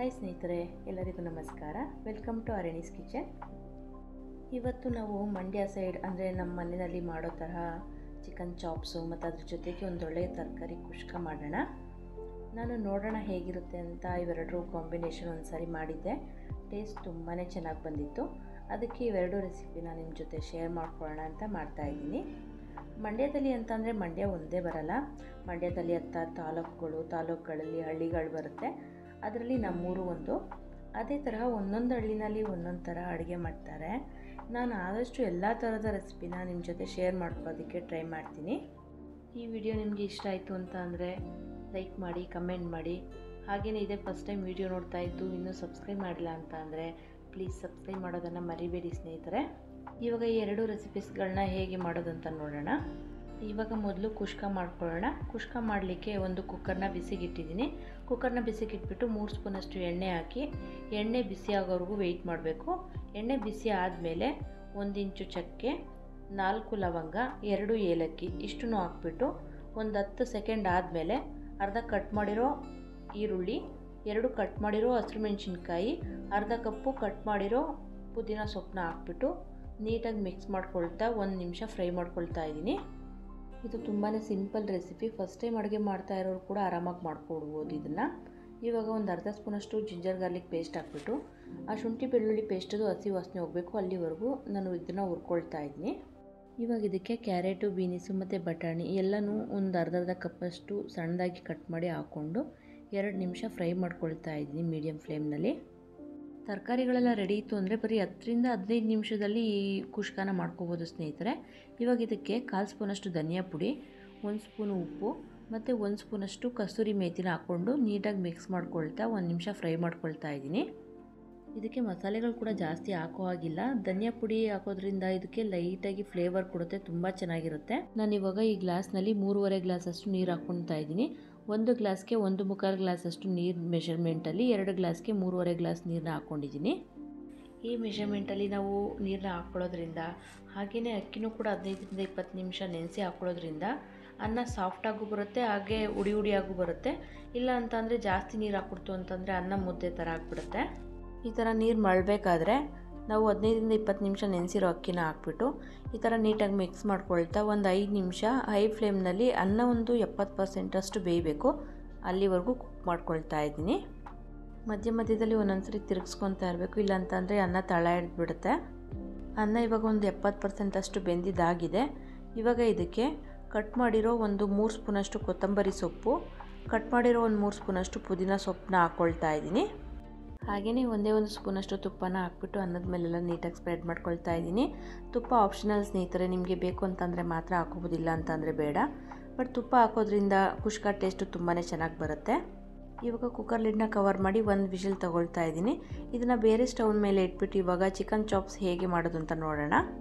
Hi ಸ್ನೇಹಿತರೆ, ಎಲ್ಲರಿಗೂ ನಮಸ್ಕಾರ. Welcome to Arani's kitchen. ಇವತ್ತು ನಾವು ಮಂಡ್ಯ ಸೈಡ್ ಅಂದರೆ ನಮ್ಮ ಮನೆಯಲ್ಲಿ ಮಾಡೋ ತರಹ ಚಿಕನ್ ಚಾಪ್ಸು ಮತ್ತು ಅದ್ರ ಜೊತೆಗೆ ಒಂದು ಒಳ್ಳೆಯ ತರಕಾರಿ ಕುಷ್ಕ ಮಾಡೋಣ. ನಾನು ನೋಡೋಣ ಹೇಗಿರುತ್ತೆ ಅಂತ ಇವೆರಡರೂ ಕಾಂಬಿನೇಷನ್ ಒಂದು ಸಾರಿ ಮಾಡಿದ್ದೆ. ಟೇಸ್ಟ್ ತುಂಬಾ ಚೆನ್ನಾಗಿ ಬಂದಿತ್ತು. ಅದಕ್ಕೆ ಇವೆರಡು ರೆಸಿಪಿನ ನಿಮ್ಮ ಜೊತೆ ಶೇರ್ ಮಾಡ್ಕೊಳ್ಳೋಣ ಅಂತ ಮಾಡ್ತಾಯಿದ್ದೀನಿ. ಮಂಡ್ಯದಲ್ಲಿ ಅಂತಂದರೆ ಮಂಡ್ಯ ಒಂದೇ ಬರಲ್ಲ. ಮಂಡ್ಯದಲ್ಲಿ ತಾಲೂಕುಗಳಲ್ಲಿ ಹಳ್ಳಿಗಳು ಬರುತ್ತೆ. ಅದರಲ್ಲಿ ನಮ್ಮೂರು ಒಂದು. ಅದೇ ತರಹ ಒಂದೊಂದು ಹಳ್ಳಿನಲ್ಲಿ ಒಂದೊಂದು ಥರ ಅಡುಗೆ ಮಾಡ್ತಾರೆ. ನಾನು ಆದಷ್ಟು ಎಲ್ಲ ಥರದ ರೆಸಿಪಿನ ನಿಮ್ಮ ಜೊತೆ ಶೇರ್ ಮಾಡ್ಕೊಳ್ಳೋದಕ್ಕೆ ಟ್ರೈ ಮಾಡ್ತೀನಿ. ಈ ವಿಡಿಯೋ ನಿಮಗೆ ಇಷ್ಟ ಆಯಿತು ಅಂತ ಅಂದರೆ ಲೈಕ್ ಮಾಡಿ, ಕಮೆಂಟ್ ಮಾಡಿ. ಹಾಗೆಯೇ ಇದೇ ಫಸ್ಟ್ ಟೈಮ್ ವಿಡಿಯೋ ನೋಡ್ತಾ ಇದ್ದು ಇನ್ನೂ ಸಬ್ಸ್ಕ್ರೈಬ್ ಮಾಡಿಲ್ಲ ಅಂತ ಅಂದರೆ ಪ್ಲೀಸ್ ಸಬ್ಸ್ಕ್ರೈಬ್ ಮಾಡೋದನ್ನು ಮರಿಬೇಡಿ ಸ್ನೇಹಿತರೆ. ಇವಾಗ ಈ ಎರಡು ರೆಸಿಪೀಸ್ಗಳನ್ನ ಹೇಗೆ ಮಾಡೋದಂತ ನೋಡೋಣ. ಇವಾಗ ಮೊದಲು ಕುಷ್ಕ ಮಾಡ್ಕೊಳ್ಳೋಣ. ಕುಷ್ಕ ಮಾಡಲಿಕ್ಕೆ ಒಂದು ಕುಕ್ಕರ್ನ ಬಿಸಿಗಿಟ್ಟಿದ್ದೀನಿ. ಕುಕ್ಕರ್ನ ಬಿಸಿಗಿಟ್ಬಿಟ್ಟು 3 ಸ್ಪೂನಷ್ಟು ಎಣ್ಣೆ ಹಾಕಿ ಎಣ್ಣೆ ಬಿಸಿ ಆಗೋವರೆಗೂ ವೆಯ್ಟ್ ಮಾಡಬೇಕು. ಎಣ್ಣೆ ಬಿಸಿ ಆದಮೇಲೆ 1 ಇಂಚು ಚಕ್ಕೆ, 4 ಲವಂಗ, 2 ಏಲಕ್ಕಿ ಇಷ್ಟನ್ನು ಹಾಕ್ಬಿಟ್ಟು ಒಂದು 10 ಸೆಕೆಂಡ್ ಆದಮೇಲೆ ಅರ್ಧ ಕಟ್ ಮಾಡಿರೋ ಈರುಳ್ಳಿ, 2 ಕಟ್ ಮಾಡಿರೋ ಹಸಿರುಮೆಣಸಿನ್ಕಾಯಿ, ಅರ್ಧ ಕಪ್ಪು ಕಟ್ ಮಾಡಿರೋ ಪುದೀನ ಸೊಪ್ಪನ್ನ ಹಾಕ್ಬಿಟ್ಟು ನೀಟಾಗಿ ಮಿಕ್ಸ್ ಮಾಡ್ಕೊಳ್ತಾ 1 ನಿಮಿಷ ಫ್ರೈ ಮಾಡ್ಕೊಳ್ತಾ ಇದ್ದೀನಿ. ಇದು ತುಂಬಾ ಸಿಂಪಲ್ ರೆಸಿಪಿ. ಫಸ್ಟ್ ಟೈಮ್ ಅಡುಗೆ ಮಾಡ್ತಾ ಇರೋರು ಕೂಡ ಆರಾಮಾಗಿ ಮಾಡ್ಕೊಡ್ಬೋದು ಇದನ್ನು. ಇವಾಗ ಒಂದು ಅರ್ಧ ಸ್ಪೂನಷ್ಟು ಜಿಂಜರ್ ಗಾರ್ಲಿಕ್ ಪೇಸ್ಟ್ ಹಾಕ್ಬಿಟ್ಟು ಆ ಶುಂಠಿ ಬೆಳ್ಳುಳ್ಳಿ ಪೇಸ್ಟದು ಹಸಿ ವಾಸನೆ ಹೋಗಬೇಕು ಅಲ್ಲಿವರೆಗೂ ನಾನು ಇದನ್ನು ಹುರ್ಕೊಳ್ತಾ ಇದ್ದೀನಿ. ಇವಾಗ ಇದಕ್ಕೆ ಕ್ಯಾರೆಟು, ಬೀನಿಸು ಮತ್ತು ಬಟಾಣಿ ಎಲ್ಲನೂ ಒಂದು ಅರ್ಧ ಕಪ್ಪಷ್ಟು ಸಣ್ಣದಾಗಿ ಕಟ್ ಮಾಡಿ ಹಾಕ್ಕೊಂಡು 2 ನಿಮಿಷ ಫ್ರೈ ಮಾಡ್ಕೊಳ್ತಾ ಇದ್ದೀನಿ ಮೀಡಿಯಮ್ ಫ್ಲೇಮ್ನಲ್ಲಿ. ತರಕಾರಿಗಳೆಲ್ಲ ರೆಡಿ ಇತ್ತು ಅಂದರೆ ಬರೀ 10 ರಿಂದ 15 ನಿಮಿಷದಲ್ಲಿ ಈ ಕುಷ್ಕನ ಮಾಡ್ಕೋಬೋದು ಸ್ನೇಹಿತರೆ. ಇವಾಗ ಇದಕ್ಕೆ 1/4 ಸ್ಪೂನಷ್ಟು ಧನಿಯಾ ಪುಡಿ, 1 ಸ್ಪೂನು ಉಪ್ಪು ಮತ್ತು 1 ಸ್ಪೂನಷ್ಟು ಕಸೂರಿ ಮೇಥಿನ ಹಾಕ್ಕೊಂಡು ನೀಟಾಗಿ ಮಿಕ್ಸ್ ಮಾಡ್ಕೊಳ್ತಾ 1 ನಿಮಿಷ ಫ್ರೈ ಮಾಡ್ಕೊಳ್ತಾ ಇದ್ದೀನಿ. ಇದಕ್ಕೆ ಮಸಾಲೆಗಳು ಕೂಡ ಜಾಸ್ತಿ ಹಾಕೋ ಹಾಗಿಲ್ಲ. ಧನಿಯಾ ಪುಡಿ ಹಾಕೋದ್ರಿಂದ ಇದಕ್ಕೆ ಲೈಟಾಗಿ ಫ್ಲೇವರ್ ಕೊಡುತ್ತೆ, ತುಂಬ ಚೆನ್ನಾಗಿರುತ್ತೆ. ನಾನು ಇವಾಗ ಈ ಗ್ಲಾಸ್ನಲ್ಲಿ 3.5 ಗ್ಲಾಸಷ್ಟು ನೀರು ಹಾಕ್ಕೊಳ್ತಾ ಇದ್ದೀನಿ. 1 ಗ್ಲಾಸ್ಗೆ 1.25 ಗ್ಲಾಸಷ್ಟು ನೀರು ಮೆಷರ್ಮೆಂಟಲ್ಲಿ 2 ಗ್ಲಾಸ್ಗೆ 3.5 ಗ್ಲಾಸ್ ನೀರನ್ನ ಹಾಕ್ಕೊಂಡಿದ್ದೀನಿ. ಈ ಮೆಷರ್ಮೆಂಟಲ್ಲಿ ನಾವು ನೀರನ್ನ ಹಾಕ್ಕೊಳ್ಳೋದ್ರಿಂದ ಹಾಗೆಯೇ ಅಕ್ಕಿನೂ ಕೂಡ 15 ರಿಂದ 20 ನಿಮಿಷ ನೆನೆಸಿ ಹಾಕ್ಕೊಳ್ಳೋದ್ರಿಂದ ಅನ್ನ ಸಾಫ್ಟಾಗೂ ಬರುತ್ತೆ, ಹಾಗೆ ಉಡಿಯಾಗೂ ಬರುತ್ತೆ. ಇಲ್ಲ ಅಂತಂದರೆ ಜಾಸ್ತಿ ನೀರು ಹಾಕ್ಬಿಡ್ತು ಅಂತಂದರೆ ಅನ್ನ ಮುದ್ದೆ ಥರ ಆಗಿಬಿಡುತ್ತೆ. ಈ ಥರ ನೀರು ಮಳ್ಳಬೇಕಾದ್ರೆ ನಾವು 15 ರಿಂದ 20 ನಿಮಿಷ ನೆನೆಸಿರೋ ಅಕ್ಕಿನ ಹಾಕ್ಬಿಟ್ಟು ಈ ಥರ ನೀಟಾಗಿ ಮಿಕ್ಸ್ ಮಾಡ್ಕೊಳ್ತಾ ಒಂದು 5 ನಿಮಿಷ ಹೈ ಫ್ಲೇಮ್ನಲ್ಲಿ ಅನ್ನ ಒಂದು 70% ಬೇಯಬೇಕು, ಅಲ್ಲಿವರೆಗೂ ಕುಕ್ ಮಾಡ್ಕೊಳ್ತಾ ಇದ್ದೀನಿ. ಮಧ್ಯದಲ್ಲಿ ಒಂದೊಂದ್ಸರಿ ತಿರುಗಿಸ್ಕೊತಾ ಇರಬೇಕು, ಇಲ್ಲಾಂತಂದರೆ ಅನ್ನ ತಳ ಹಿಡಿದ್ಬಿಡುತ್ತೆ. ಅನ್ನ ಇವಾಗ ಒಂದು 70% ಬೆಂದಿದ್ದಾಗಿದೆ. ಇವಾಗ ಇದಕ್ಕೆ ಕಟ್ ಮಾಡಿರೋ ಒಂದು 3 ಸ್ಪೂನಷ್ಟು ಕೊತ್ತಂಬರಿ ಸೊಪ್ಪು, ಕಟ್ ಮಾಡಿರೋ ಒಂದು 3 ಸ್ಪೂನಷ್ಟು ಪುದೀನ ಸೊಪ್ಪನ್ನ ಹಾಕ್ಕೊಳ್ತಾ ಇದ್ದೀನಿ. ಹಾಗೆಯೇ ಒಂದೇ 1 ಸ್ಪೂನಷ್ಟು ತುಪ್ಪನ ಹಾಕ್ಬಿಟ್ಟು ಅನ್ನದ ಮೇಲೆಲ್ಲ ನೀಟಾಗಿ ಸ್ಪ್ರೆಡ್ ಮಾಡ್ಕೊಳ್ತಾ ಇದ್ದೀನಿ. ತುಪ್ಪ ಆಪ್ಷನಲ್ ಸ್ನೇಹಿತರೆ, ನಿಮಗೆ ಬೇಕು ಅಂತಂದರೆ ಮಾತ್ರ ಹಾಕೋಬೋದಿಲ್ಲ ಅಂತಂದರೆ ಬೇಡ. ಬಟ್ ತುಪ್ಪ ಹಾಕೋದ್ರಿಂದ ಕುಷ್ಕ ಟೇಸ್ಟು ತುಂಬಾ ಚೆನ್ನಾಗಿ ಬರುತ್ತೆ. ಇವಾಗ ಕುಕ್ಕರ್ ಲಿಡ್ನ ಕವರ್ ಮಾಡಿ 1 ವಿಷಲ್ ತಗೊಳ್ತಾ ಇದ್ದೀನಿ. ಇದನ್ನು ಬೇರೆ ಸ್ಟವ್ ಮೇಲೆ ಇಟ್ಬಿಟ್ಟು ಇವಾಗ ಚಿಕನ್ ಚಾಪ್ಸ್ ಹೇಗೆ ಮಾಡೋದು ಅಂತ ನೋಡೋಣ.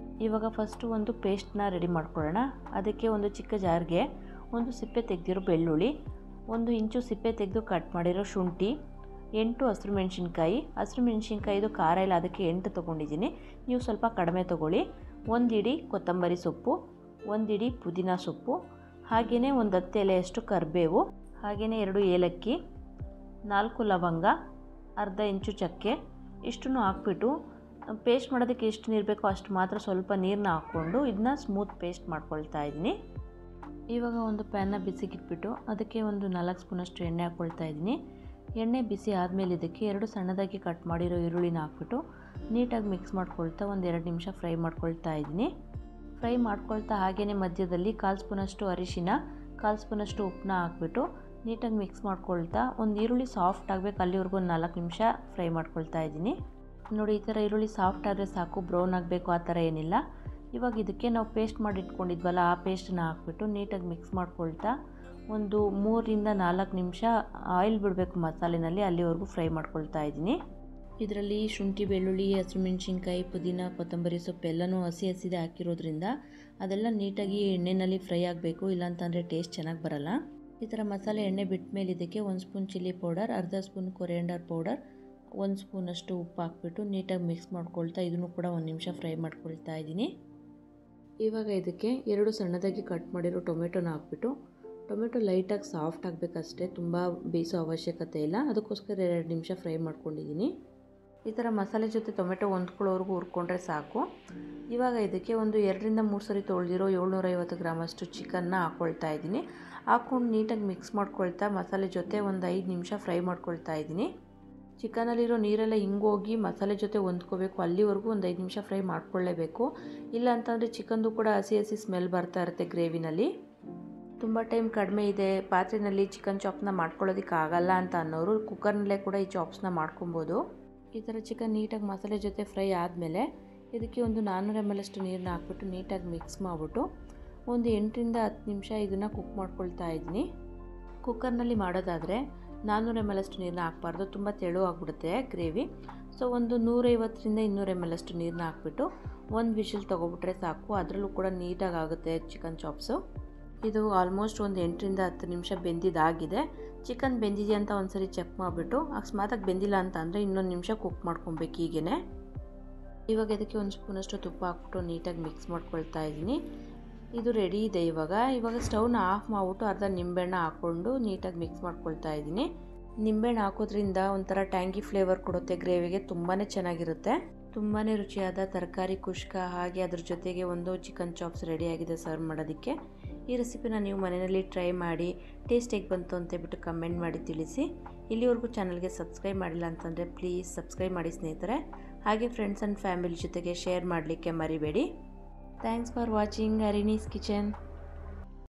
ಇವಾಗ ಫಸ್ಟು ಒಂದು ಪೇಸ್ಟ್ನ ರೆಡಿ ಮಾಡ್ಕೊಳ್ಳೋಣ. ಅದಕ್ಕೆ ಒಂದು ಚಿಕ್ಕ ಜಾರ್ಗೆ ಒಂದು ಸಿಪ್ಪೆ ತೆಗೆದಿರೋ ಬೆಳ್ಳುಳ್ಳಿ, 1 ಇಂಚು ಸಿಪ್ಪೆ ತೆಗೆದು ಕಟ್ ಮಾಡಿರೋ ಶುಂಠಿ, 8 ಹಸಿರುಮೆಣಸಿನ್ಕಾಯಿದು ಖಾರ ಇಲ್ಲ, ಅದಕ್ಕೆ 8 ತೊಗೊಂಡಿದ್ದೀನಿ. ನೀವು ಸ್ವಲ್ಪ ಕಡಿಮೆ ತೊಗೊಳ್ಳಿ. 1 ಇಡಿ ಕೊತ್ತಂಬರಿ ಸೊಪ್ಪು, 1 ಇಡಿ ಪುದೀನ ಸೊಪ್ಪು, ಹಾಗೆಯೇ ಒಂದು 10 ಎಲೆಯಷ್ಟು ಕರಿಬೇವು, ಹಾಗೆಯೇ 2 ಏಲಕ್ಕಿ, 4 ಲವಂಗ, ಅರ್ಧ ಇಂಚು ಚಕ್ಕೆ ಇಷ್ಟನ್ನು ಹಾಕ್ಬಿಟ್ಟು ಪೇಸ್ಟ್ ಮಾಡೋದಕ್ಕೆ ಎಷ್ಟು ನೀರು ಬೇಕೋ ಅಷ್ಟು ಮಾತ್ರ ಸ್ವಲ್ಪ ನೀರನ್ನ ಹಾಕ್ಕೊಂಡು ಇದನ್ನ ಸ್ಮೂತ್ ಪೇಸ್ಟ್ ಮಾಡ್ಕೊಳ್ತಾ ಇದ್ದೀನಿ. ಇವಾಗ ಒಂದು ಪ್ಯಾನ್ನ ಬಿಸಿಗಿಟ್ಬಿಟ್ಟು ಅದಕ್ಕೆ ಒಂದು 4 ಸ್ಪೂನಷ್ಟು ಎಣ್ಣೆ ಹಾಕ್ಕೊಳ್ತಾ ಇದ್ದೀನಿ. ಎಣ್ಣೆ ಬಿಸಿ ಆದಮೇಲೆ ಇದಕ್ಕೆ 2 ಸಣ್ಣದಾಗಿ ಕಟ್ ಮಾಡಿರೋ ಈರುಳ್ಳಿನ ಹಾಕ್ಬಿಟ್ಟು ನೀಟಾಗಿ ಮಿಕ್ಸ್ ಮಾಡ್ಕೊಳ್ತಾ ಒಂದು 2 ನಿಮಿಷ ಫ್ರೈ ಮಾಡ್ಕೊಳ್ತಾ ಇದ್ದೀನಿ. ಫ್ರೈ ಮಾಡ್ಕೊಳ್ತಾ ಹಾಗೆಯೇ ಮಧ್ಯದಲ್ಲಿ 1/4 ಸ್ಪೂನಷ್ಟು ಅರಿಶಿನ, 1/4 ಸ್ಪೂನಷ್ಟು ಉಪ್ಪನ್ನ ಹಾಕ್ಬಿಟ್ಟು ನೀಟಾಗಿ ಮಿಕ್ಸ್ ಮಾಡ್ಕೊಳ್ತಾ ಒಂದು ಈರುಳ್ಳಿ ಸಾಫ್ಟ್ ಆಗಬೇಕು ಅಲ್ಲಿವರೆಗೂ 4 ನಿಮಿಷ ಫ್ರೈ ಮಾಡ್ಕೊಳ್ತಾ ಇದ್ದೀನಿ. ನೋಡಿ, ಈ ಥರ ಈರುಳ್ಳಿ ಸಾಫ್ಟ್ ಆದರೆ ಸಾಕು, ಬ್ರೌನ್ ಆಗಬೇಕು ಆ ಥರ ಏನಿಲ್ಲ. ಇವಾಗ ಇದಕ್ಕೆ ನಾವು ಪೇಸ್ಟ್ ಮಾಡಿ ಇಟ್ಕೊಂಡಿದ್ವಲ್ಲ ಆ ಪೇಸ್ಟನ್ನ ಹಾಕ್ಬಿಟ್ಟು ನೀಟಾಗಿ ಮಿಕ್ಸ್ ಮಾಡ್ಕೊಳ್ತಾ ಒಂದು 3 ರಿಂದ 4 ನಿಮಿಷ ಆಯಿಲ್ ಬಿಡಬೇಕು ಮಸಾಲೆನಲ್ಲಿ, ಅಲ್ಲಿವರೆಗೂ ಫ್ರೈ ಮಾಡ್ಕೊಳ್ತಾ ಇದ್ದೀನಿ. ಇದರಲ್ಲಿ ಶುಂಠಿ, ಬೆಳ್ಳುಳ್ಳಿ, ಹಸಿರುಮೆಣಸಿನ್ಕಾಯಿ, ಪುದೀನ, ಕೊತ್ತಂಬರಿ ಸೊಪ್ಪು ಎಲ್ಲನೂ ಹಸಿದೆ ಹಾಕಿರೋದ್ರಿಂದ ಅದೆಲ್ಲ ನೀಟಾಗಿ ಎಣ್ಣೆಯಲ್ಲಿ ಫ್ರೈ ಆಗಬೇಕು, ಇಲ್ಲಾಂತಂದರೆ ಟೇಸ್ಟ್ ಚೆನ್ನಾಗಿ ಬರಲ್ಲ. ಈ ಥರ ಮಸಾಲೆ ಎಣ್ಣೆ ಬಿಟ್ಟ ಮೇಲೆ ಇದಕ್ಕೆ 1 ಸ್ಪೂನ್ ಚಿಲ್ಲಿ ಪೌಡರ್, ಅರ್ಧ ಸ್ಪೂನ್ ಕೊರಿಯಾಂಡರ್ ಪೌಡರ್, 1 ಸ್ಪೂನಷ್ಟು ಉಪ್ಪು ಹಾಕ್ಬಿಟ್ಟು ನೀಟಾಗಿ ಮಿಕ್ಸ್ ಮಾಡ್ಕೊಳ್ತಾ ಇದನ್ನು ಕೂಡ 1 ನಿಮಿಷ ಫ್ರೈ ಮಾಡ್ಕೊಳ್ತಾ ಇದ್ದೀನಿ. ಇವಾಗ ಇದಕ್ಕೆ 2 ಸಣ್ಣದಾಗಿ ಕಟ್ ಮಾಡಿರೋ ಟೊಮೆಟೊನ ಹಾಕ್ಬಿಟ್ಟು ಟೊಮೆಟೊ ಲೈಟಾಗಿ ಸಾಫ್ಟ್ ಆಗಬೇಕಷ್ಟೇ, ತುಂಬ ಬೇಯಿಸೋ ಅವಶ್ಯಕತೆ ಇಲ್ಲ. ಅದಕ್ಕೋಸ್ಕರ 2 ನಿಮಿಷ ಫ್ರೈ ಮಾಡ್ಕೊಂಡಿದ್ದೀನಿ. ಈ ಥರ ಮಸಾಲೆ ಜೊತೆ ಟೊಮೆಟೊ ಹೊಂದ್ಕೊಳ್ಳೋವರೆಗೂ ಹುರ್ಕೊಂಡ್ರೆ ಸಾಕು. ಇವಾಗ ಇದಕ್ಕೆ ಒಂದು 2 ರಿಂದ 3 ಸರಿ ತೊಳೆದಿರೋ 750 ಗ್ರಾಮಷ್ಟು ಚಿಕನ್ನ ಹಾಕ್ಕೊಳ್ತಾ ಇದ್ದೀನಿ. ಹಾಕ್ಕೊಂಡು ನೀಟಾಗಿ ಮಿಕ್ಸ್ ಮಾಡ್ಕೊಳ್ತಾ ಮಸಾಲೆ ಜೊತೆ ಒಂದು 5 ನಿಮಿಷ ಫ್ರೈ ಮಾಡ್ಕೊಳ್ತಾ ಇದ್ದೀನಿ. ಚಿಕನಲ್ಲಿರೋ ನೀರೆಲ್ಲ ಹಿಂಗೋಗಿ ಮಸಾಲೆ ಜೊತೆ ಹೊಂದ್ಕೋಬೇಕು, ಅಲ್ಲಿವರೆಗೂ ಒಂದು 5 ನಿಮಿಷ ಫ್ರೈ ಮಾಡ್ಕೊಳ್ಳೇಬೇಕು. ಇಲ್ಲ ಅಂತಂದರೆ ಚಿಕನ್ದು ಕೂಡ ಹಸಿ ಹಸಿ ಸ್ಮೆಲ್ ಬರ್ತಾ ಇರುತ್ತೆ ಗ್ರೇವಿನಲ್ಲಿ. ತುಂಬ ಟೈಮ್ ಕಡಿಮೆ ಇದೆ, ಪಾತ್ರೆಯಲ್ಲಿ ಚಿಕನ್ ಚಾಪ್ನ ಮಾಡ್ಕೊಳ್ಳೋದಕ್ಕಾಗಲ್ಲ ಅಂತ ಅನ್ನೋರು ಕುಕ್ಕರ್ನಲ್ಲೇ ಕೂಡ ಈ ಚಾಪ್ಸ್ನ ಮಾಡ್ಕೊಬೋದು. ಈ ಥರ ಚಿಕನ್ ನೀಟಾಗಿ ಮಸಾಲೆ ಜೊತೆ ಫ್ರೈ ಆದಮೇಲೆ ಇದಕ್ಕೆ ಒಂದು 400 ml ಅಷ್ಟು ನೀರನ್ನ ಹಾಕ್ಬಿಟ್ಟು ನೀಟಾಗಿ ಮಿಕ್ಸ್ ಮಾಡಿಬಿಟ್ಟು ಒಂದು 8 ರಿಂದ 10 ನಿಮಿಷ ಇದನ್ನು ಕುಕ್ ಮಾಡ್ಕೊಳ್ತಾ ಇದ್ದೀನಿ. ಕುಕ್ಕರ್ನಲ್ಲಿ ಮಾಡೋದಾದರೆ 400 ml ಅಷ್ಟು ನೀರನ್ನ ಹಾಕಬಾರ್ದು, ತುಂಬ ತೆಳು ಆಗಿಬಿಡುತ್ತೆ ಗ್ರೇವಿ. ಸೊ ಒಂದು 150 ರಿಂದ 200 ml ಅಷ್ಟು ನೀರನ್ನ ಹಾಕ್ಬಿಟ್ಟು ಒಂದು ವಿಷಲ್ ತೊಗೊಬಿಟ್ರೆ ಸಾಕು. ಅದರಲ್ಲೂ ಕೂಡ ನೀಟಾಗಿ ಆಗುತ್ತೆ ಚಿಕನ್ ಚಾಪ್ಸು. ಇದು ಆಲ್ಮೋಸ್ಟ್ ಒಂದು 8 ರಿಂದ 10 ನಿಮಿಷ ಬೆಂದಿದ್ದಾಗಿದೆ. ಚಿಕನ್ ಬೆಂದಿದೆ ಅಂತ ಒಂದ್ಸರಿ ಚೆಕ್ ಮಾಡಿಬಿಟ್ಟು ಅಕಸ್ಮಾತಾಗಿ ಬೆಂದಿಲ್ಲ ಅಂತ ಅಂದರೆ ಇನ್ನೊಂದು ನಿಮಿಷ ಕುಕ್ ಮಾಡ್ಕೊಬೇಕು ಹೀಗೇ. ಇವಾಗ ಇದಕ್ಕೆ ಒಂದು ಸ್ಪೂನಷ್ಟು ತುಪ್ಪ ಹಾಕ್ಬಿಟ್ಟು ನೀಟಾಗಿ ಮಿಕ್ಸ್ ಮಾಡ್ಕೊಳ್ತಾ ಇದ್ದೀನಿ. ಇದು ರೆಡಿ ಇದೆ. ಇವಾಗ ಸ್ಟವ್ನ ಆಫ್ ಮಾಡಿಬಿಟ್ಟು ಅರ್ಧ ನಿಂಬೆಹಣ್ಣು ಹಾಕ್ಕೊಂಡು ನೀಟಾಗಿ ಮಿಕ್ಸ್ ಮಾಡ್ಕೊಳ್ತಾ ಇದ್ದೀನಿ. ನಿಂಬೆಹಣ್ಣು ಹಾಕೋದ್ರಿಂದ ಒಂಥರ ಟ್ಯಾಂಗಿ ಫ್ಲೇವರ್ ಕೊಡುತ್ತೆ ಗ್ರೇವಿಗೆ, ತುಂಬಾ ಚೆನ್ನಾಗಿರುತ್ತೆ. ತುಂಬಾ ರುಚಿಯಾದ ತರಕಾರಿ ಕುಷ್ಕ ಹಾಗೆ ಅದ್ರ ಜೊತೆಗೆ ಒಂದು ಚಿಕನ್ ಚಾಪ್ಸ್ ರೆಡಿಯಾಗಿದೆ ಸರ್ವ್ ಮಾಡೋದಕ್ಕೆ. ಈ ರೆಸಿಪಿನ ನೀವು ಮನೆಯಲ್ಲಿ ಟ್ರೈ ಮಾಡಿ ಟೇಸ್ಟ್ ಹೇಗೆ ಬಂತು ಅಂತೇಳ್ಬಿಟ್ಟು ಕಮೆಂಟ್ ಮಾಡಿ ತಿಳಿಸಿ. ಇಲ್ಲಿವರೆಗೂ ಚಾನಲ್ಗೆ ಸಬ್ಸ್ಕ್ರೈಬ್ ಮಾಡಿಲ್ಲ ಅಂತಂದರೆ ಪ್ಲೀಸ್ ಸಬ್ಸ್ಕ್ರೈಬ್ ಮಾಡಿ ಸ್ನೇಹಿತರೆ. ಹಾಗೆ ಫ್ರೆಂಡ್ಸ್ ಆ್ಯಂಡ್ ಫ್ಯಾಮಿಲಿ ಜೊತೆಗೆ ಶೇರ್ ಮಾಡಲಿಕ್ಕೆ ಮರಿಬೇಡಿ. Thanks for watching Arani's kitchen.